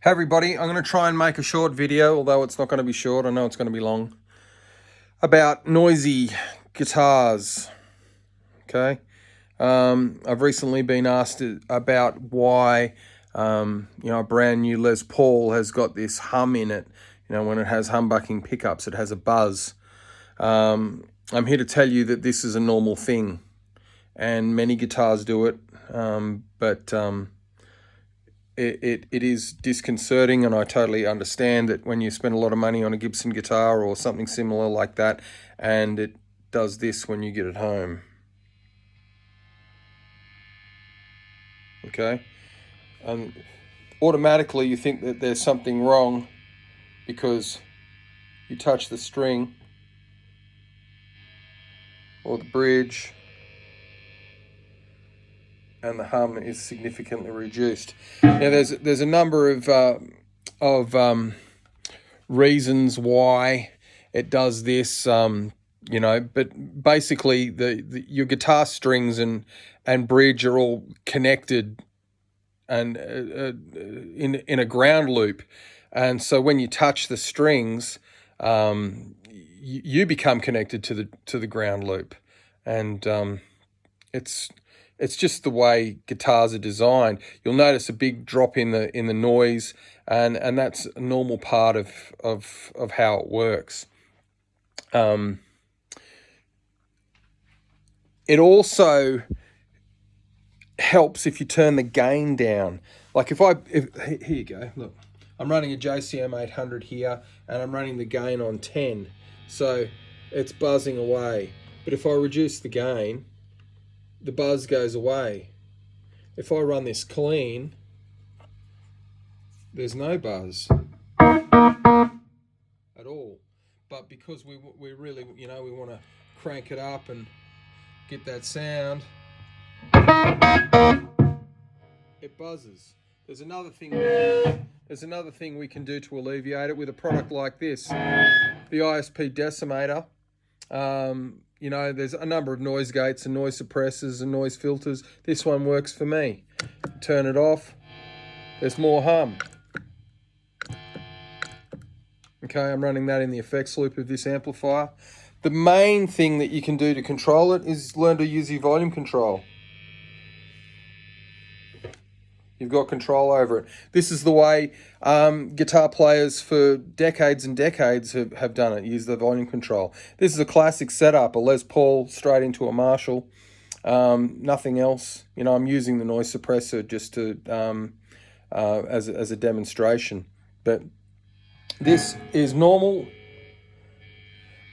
Hey everybody, I'm going to try and make a short video, although it's not going to be short, I know it's going to be long, about noisy guitars, okay? I've recently been asked about why, a brand new Les Paul has got this hum in it. When it has humbucking pickups, it has a buzz. I'm here to tell you that this is a normal thing, and many guitars do it, but it is disconcerting, and I totally understand that when you spend a lot of money on a Gibson guitar or something similar like that, and it does this when you get it home. Okay? Automatically you think that there's something wrong because you touch the string or the bridge and the hum is significantly reduced. Now there's a number of reasons why it does this, but basically your guitar strings and bridge are all connected and in a ground loop, and so when you touch the strings, you become connected to the ground loop, and it's just the way guitars are designed. You'll notice a big drop in the noise, and that's a normal part of how it works. It also helps if you turn the gain down. Like here you go, look, I'm running a JCM 800 here, and I'm running the gain on 10, so it's buzzing away. But if I reduce the gain, the buzz goes away. If I run this clean, there's no buzz at all. But because we really, we want to crank it up and get that sound, it buzzes. There's another thing we can do to alleviate it with a product like this, the ISP decimator. There's a number of noise gates and noise suppressors and noise filters. This one works for me. Turn it off, there's more hum. Okay, I'm running that in the effects loop of this amplifier. The main thing that you can do to control it is learn to use your volume control. You've got control over it. This is the way guitar players for decades and decades have done it, use the volume control. This is a classic setup, a Les Paul straight into a Marshall. Nothing else. I'm using the noise suppressor just to as a demonstration. But this is normal,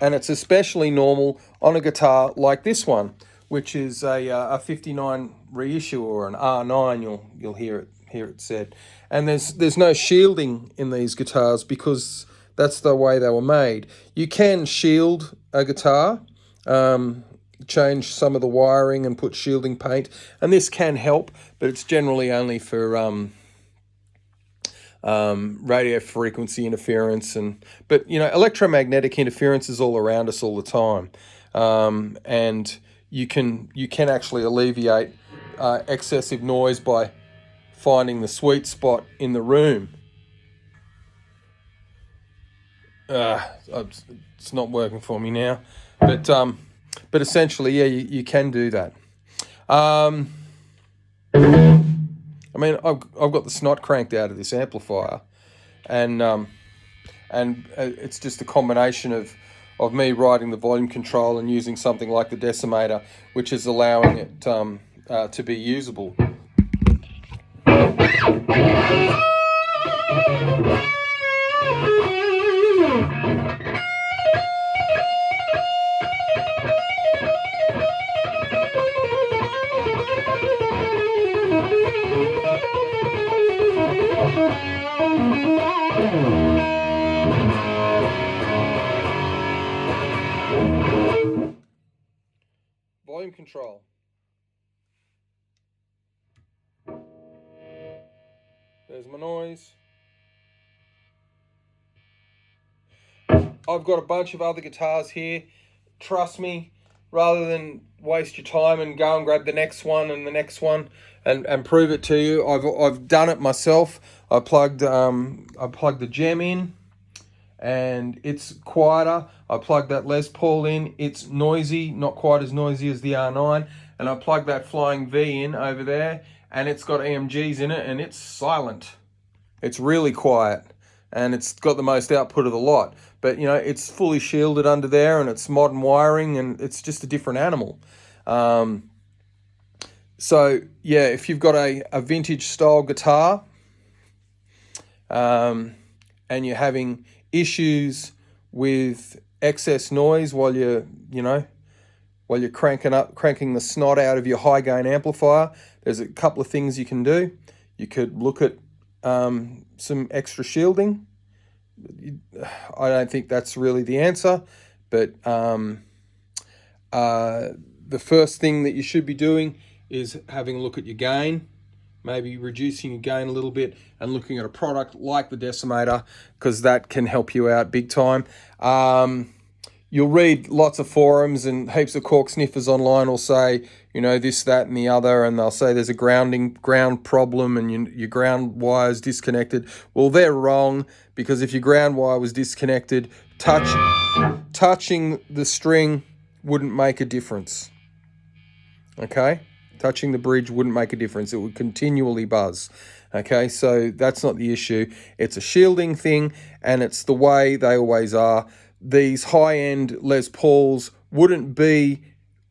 and it's especially normal on a guitar like this one, which is a 59 reissue or an R9. You'll hear it said, and there's no shielding in these guitars because that's the way they were made. You can shield a guitar, change some of the wiring and put shielding paint, and this can help, but it's generally only for radio frequency interference, but electromagnetic interference is all around us all the time, and you can actually alleviate excessive noise by finding the sweet spot in the room. It's not working for me now, but essentially, yeah, you can do that. I've got the snot cranked out of this amplifier, and it's just a combination of me riding the volume control and using something like the decimator, which is allowing it to be usable. Volume control. There's my noise. I've got a bunch of other guitars here. Trust me, rather than waste your time and go and grab the next one and the next one and prove it to you. I've done it myself. I plugged the gem in, and it's quieter. I plugged that Les Paul in. It's noisy, not quite as noisy as the R9. And I plugged that Flying V in over there, and it's got EMGs in it, and it's silent. It's really quiet, and it's got the most output of the lot. But, you know, it's fully shielded under there, and it's modern wiring, and it's just a different animal. So, yeah, if you've got a vintage style guitar, and you're having issues with excess noise while you're cranking the snot out of your high gain amplifier, there's a couple of things you can do. You could look at some extra shielding. I don't think that's really the answer, but the first thing that you should be doing is having a look at your gain, maybe reducing your gain a little bit and looking at a product like the Decimator, because that can help you out big time. You'll read lots of forums, and heaps of cork sniffers online will say, you know, this, that, and the other, and they'll say there's a ground problem and your ground wire's disconnected. Well, they're wrong, because if your ground wire was disconnected, touching the string wouldn't make a difference. Okay? Touching the bridge wouldn't make a difference. It would continually buzz. Okay, so that's not the issue. It's a shielding thing, and it's the way they always are. These high-end Les Pauls wouldn't be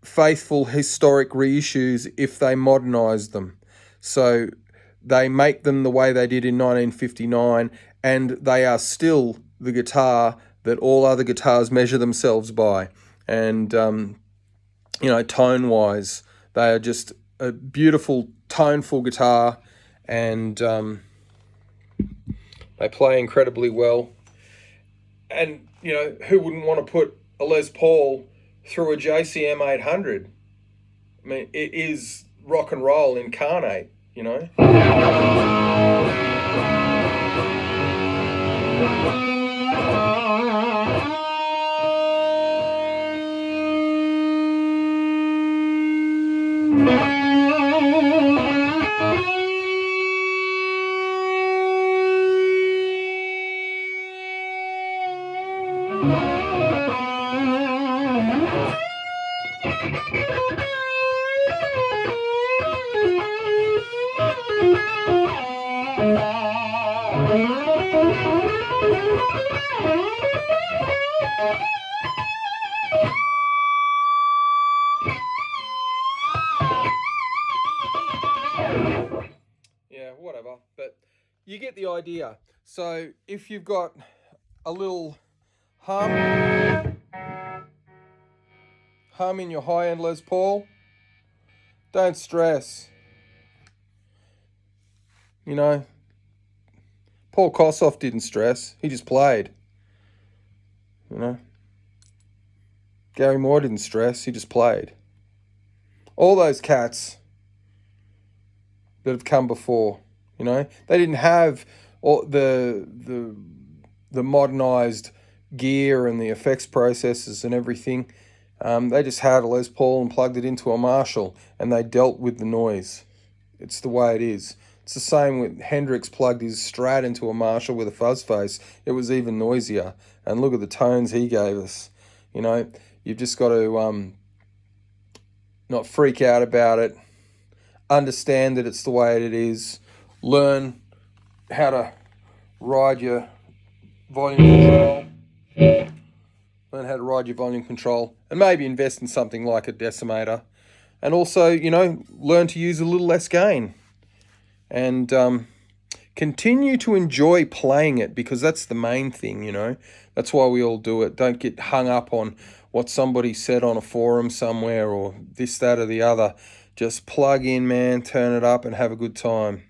faithful historic reissues if they modernized them. So they make them the way they did in 1959, and they are still the guitar that all other guitars measure themselves by. And, you know, tone-wise, they are just a beautiful, toneful guitar, and they play incredibly well. And, you know, who wouldn't want to put a Les Paul through a JCM 800? I mean, it is rock and roll incarnate, you know? Yeah, whatever, but you get the idea. So if you've got a little hum in your high-end Les Paul, don't stress. You know, Paul Kossoff didn't stress. He just played. You know, Gary Moore didn't stress. He just played. All those cats that have come before, you know, they didn't have all the modernized gear and the effects processors and everything. They just had a Les Paul and plugged it into a Marshall, and they dealt with the noise. It's the way it is. It's the same with Hendrix plugged his Strat into a Marshall with a fuzz face. It was even noisier. And look at the tones he gave us. You know, you've just got to not freak out about it. Understand that it's the way it is. Learn how to ride your volume control. Learn how to ride your volume control. And maybe invest in something like a Decimator. And also, you know, learn to use a little less gain. And continue to enjoy playing it, because that's the main thing, you know. That's why we all do it. Don't get hung up on what somebody said on a forum somewhere or this, that, or the other. Just plug in, man, turn it up and have a good time.